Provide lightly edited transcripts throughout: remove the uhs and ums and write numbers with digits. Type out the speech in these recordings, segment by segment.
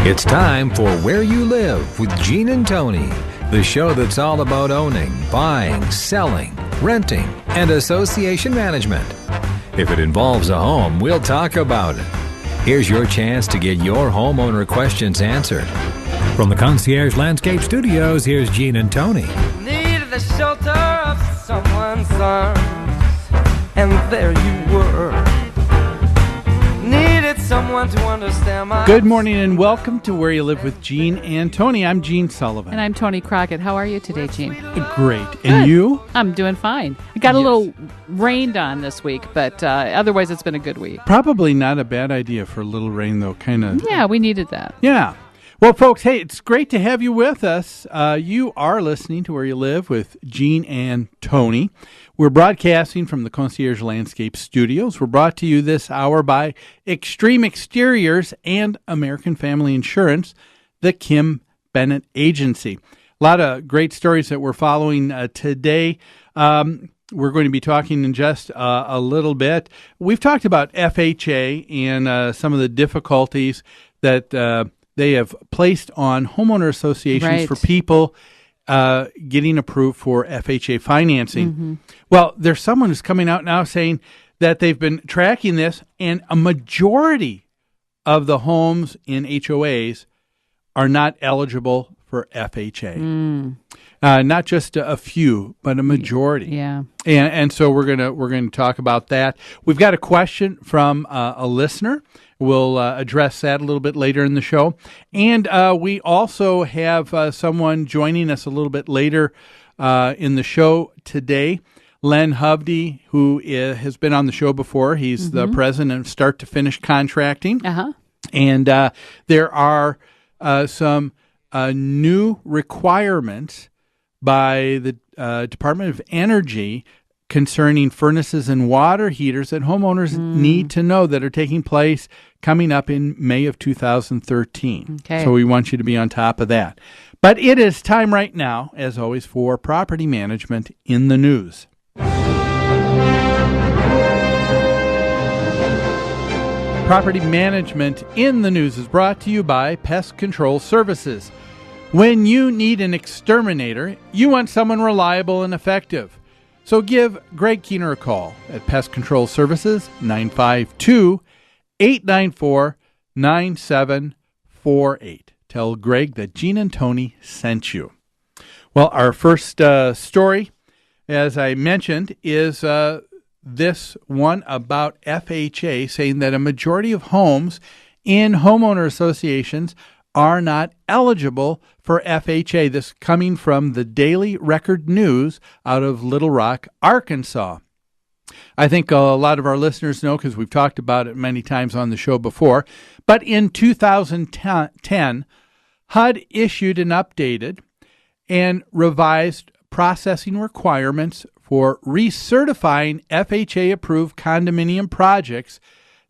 It's time for Where You Live with Gene and Tony, the show that's all about owning, buying, selling, renting, and association management. If it involves a home, we'll talk about it. Here's your chance to get your homeowner questions answered. From the Concierge Landscape Studios, here's Gene and Tony. Needed the shelter of someone's arms, and there you were. Needed someone to understand my... Good morning and welcome to Where You Live with Gene and Tony. I'm Gene Sullivan. And I'm Tony Crockett. How are you today, Gene? Great. And you? I'm doing fine. I got a little rained on this week, but otherwise it's been a good week. Probably not a bad idea for a little rain, though, kind of. Yeah, we needed that. Yeah. Well, folks, hey, it's great to have you with us. You are listening to Where You Live with Gene and Tony. We're broadcasting from the Concierge Landscape Studios. We're brought to you this hour by Extreme Exteriors and American Family Insurance, the Kim Bennett Agency. A lot of great stories that we're following today. We're going to be talking in just a little bit. We've talked about FHA and some of the difficulties that they have placed on homeowner associations for people getting approved for FHA financing. Mm-hmm. Well, there's someone who's coming out now saying that they've been tracking this, and a majority of the homes in HOAs are not eligible for FHA. Not just a few, but a majority. Yeah. And so we're gonna talk about that. We've got a question from a listener. We'll address that a little bit later in the show. And we also have someone joining us a little bit later in the show today, Len Hovde, who has been on the show before. He's the president of Start to Finish Contracting. Uh-huh. And there are some new requirements by the Department of Energy concerning furnaces and water heaters that homeowners need to know that are taking place coming up in May of 2013. Okay. So we want you to be on top of that. But it is time right now, as always, for Property Management in the News. Property Management in the News is brought to you by Pest Control Services. When you need an exterminator, you want someone reliable and effective. So give Greg Keener a call at Pest Control Services, 952-894-9748. Tell Greg that Gene and Tony sent you. Well, our first story, as I mentioned, is this one about FHA, saying that a majority of homes in homeowner associations are not eligible for FHA. This coming from the Daily Record News out of Little Rock, Arkansas. I think a lot of our listeners know because we've talked about it many times on the show before. But in 2010, HUD issued an updated and revised processing requirements for recertifying FHA-approved condominium projects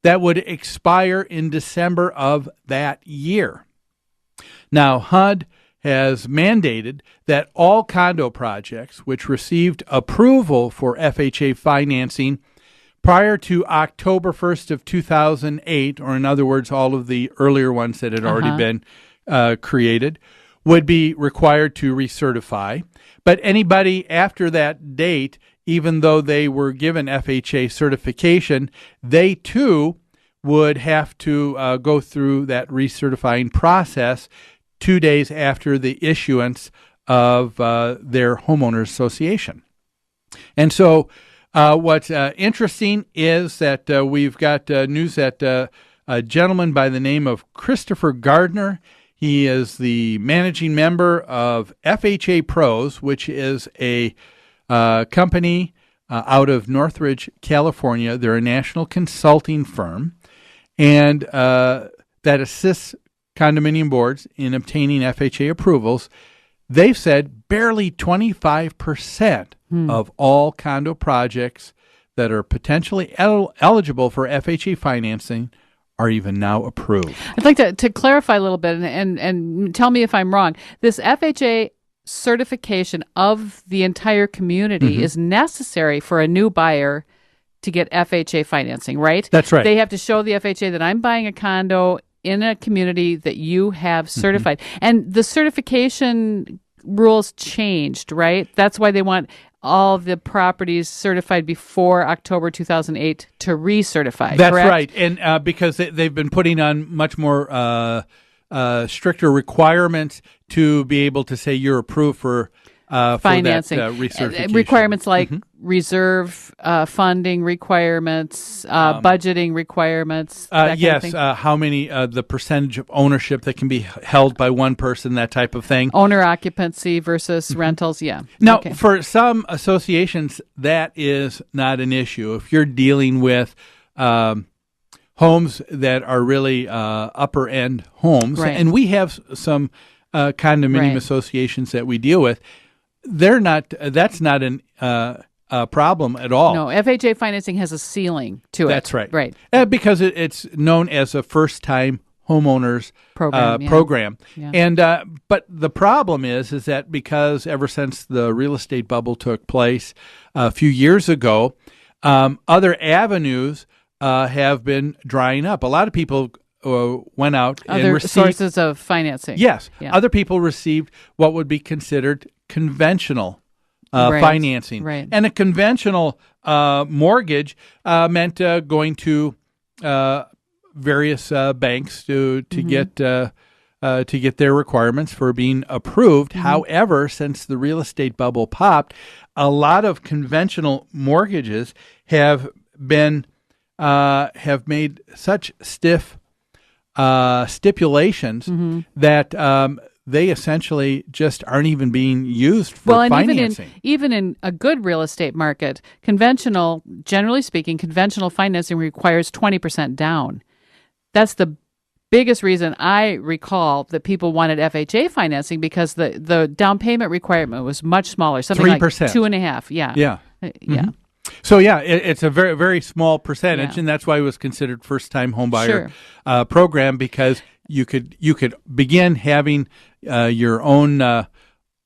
that would expire in December of that year. Now, HUD has mandated that all condo projects which received approval for FHA financing prior to October 1st of 2008, or in other words, all of the earlier ones that had already been created, would be required to recertify. But anybody after that date, even though they were given FHA certification, they too would have to go through that recertifying process 2 days after the issuance of their homeowners association. And so what's interesting is that we've got news that a gentleman by the name of Christopher Gardner, he is the managing member of FHA Pros, which is a company out of Northridge, California. They're a national consulting firm, and that assists condominium boards in obtaining FHA approvals. They've said barely 25% of all condo projects that are potentially eligible for FHA financing are even now approved. I'd like to clarify a little bit and tell me if I'm wrong. This FHA certification of the entire community is necessary for a new buyer to get FHA financing, right? That's right. They have to show the FHA that I'm buying a condo in a community that you have certified. And the certification rules changed, right? That's why they want all the properties certified before October 2008 to recertify. That's correct? right. And because they've been putting on much more stricter requirements to be able to say you're approved for financing for that, recertification. Requirements like reserve funding requirements, budgeting requirements. That yes, kind of thing. how many the percentage of ownership that can be held by one person, that type of thing. Owner occupancy versus rentals. Yeah. Now, Okay. for some associations, that is not an issue. If you're dealing with homes that are really upper end homes, Right. and we have some condominium Right. associations that we deal with, they're not. That's not a problem at all. No, FHA financing has a ceiling to it. That's right. Right. Because it's known as a first-time homeowners Program, yeah. Yeah. And but the problem is that because ever since the real estate bubble took place a few years ago, other avenues have been drying up. A lot of people went out and Other received sources of financing. Yes, Yeah. other people received what would be considered conventional Right, financing. right. And a conventional mortgage meant going to various banks to get their requirements for being approved. However, since the real estate bubble popped, a lot of conventional mortgages have been have made such stiff stipulations that they essentially just aren't even being used for financing. Even in a good real estate market, generally speaking, conventional financing requires 20% down. That's the biggest reason I recall that people wanted FHA financing, because the down payment requirement was much smaller, something 3%. like 2.5%. Yeah. Yeah. Yeah. So yeah, it's a very, very small percentage, Yeah. and that's why it was considered first-time homebuyer Sure. program, because you could begin having your own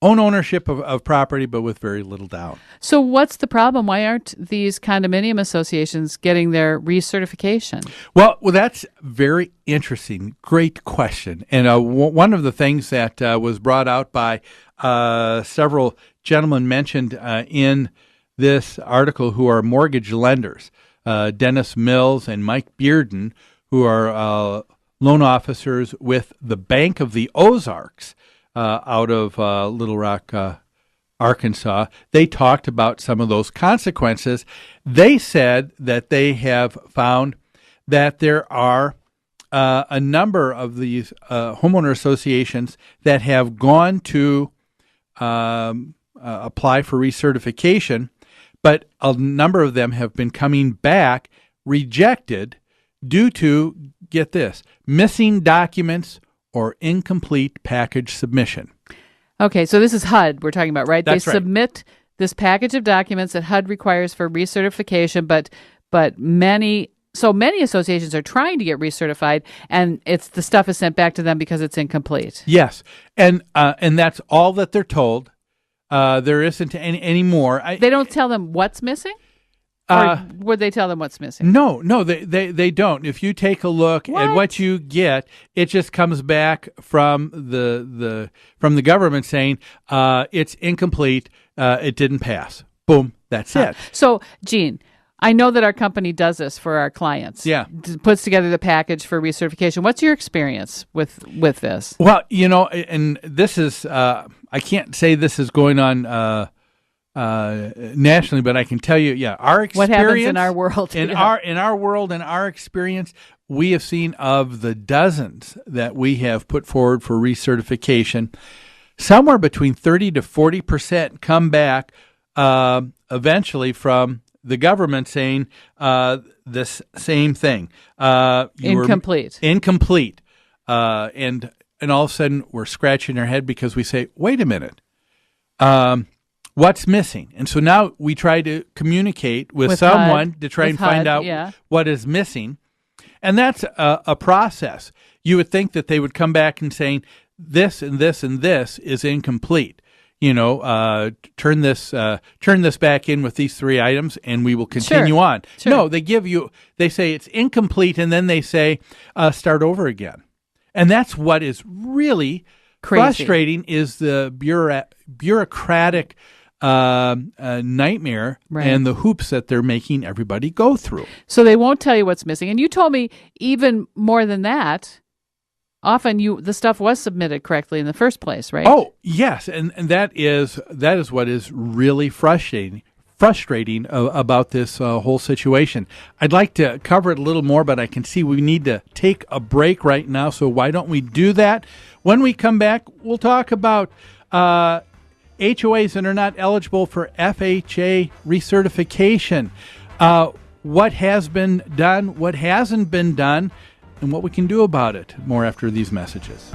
ownership of property, but with very little down. So what's the problem? Why aren't these condominium associations getting their recertification? Well, that's very interesting. Great question. And one of the things that was brought out by several gentlemen mentioned in this article, who are mortgage lenders, Dennis Mills and Mike Bearden, who are loan officers with the Bank of the Ozarks out of Little Rock, Arkansas. They talked about some of those consequences. They said that they have found that there are a number of these homeowner associations that have gone to apply for recertification, but a number of them have been coming back rejected due to, get this, missing documents or incomplete package submission. Okay, so this is HUD we're talking about, right? That's they right. submit this package of documents that HUD requires for recertification, but many associations are trying to get recertified, and the stuff is sent back to them because it's incomplete. Yes, and that's all that they're told. There isn't any more. They don't tell them what's missing? Or would they tell them what's missing? No, they don't. If you take a look at what you get, it just comes back from the government saying it's incomplete. It didn't pass. Boom. That's it. So, Gene, I know that our company does this for our clients. Yeah. Puts together the package for recertification. What's your experience with this? Well, and this is I can't say this is going on nationally, but I can tell you, our experience. What happens in our world? In our world, in our experience, we have seen of the dozens that we have put forward for recertification, somewhere between 30 to 40% come back eventually from the government saying this same thing. Incomplete. Incomplete. And all of a sudden we're scratching our head because we say, wait a minute. What's missing? And so now we try to communicate with someone HUD, to try and HUD, find out what is missing. And that's a process. You would think that they would come back and saying, this and this and this is incomplete. Turn this back in with these 3 items and we will continue on. Sure. No, they say it's incomplete and then they say, start over again. And that's what is really Crazy. frustrating is the bureaucratic nightmare Right. and the hoops that they're making everybody go through. So they won't tell you what's missing. And you told me even more than that. Often the stuff was submitted correctly in the first place, right? Oh, yes, and that is what is really frustrating about this whole situation. I'd like to cover it a little more, but I can see we need to take a break right now, so why don't we do that? When we come back, we'll talk about HOAs that are not eligible for FHA recertification, what has been done, what hasn't been done, and what we can do about it. More after these messages.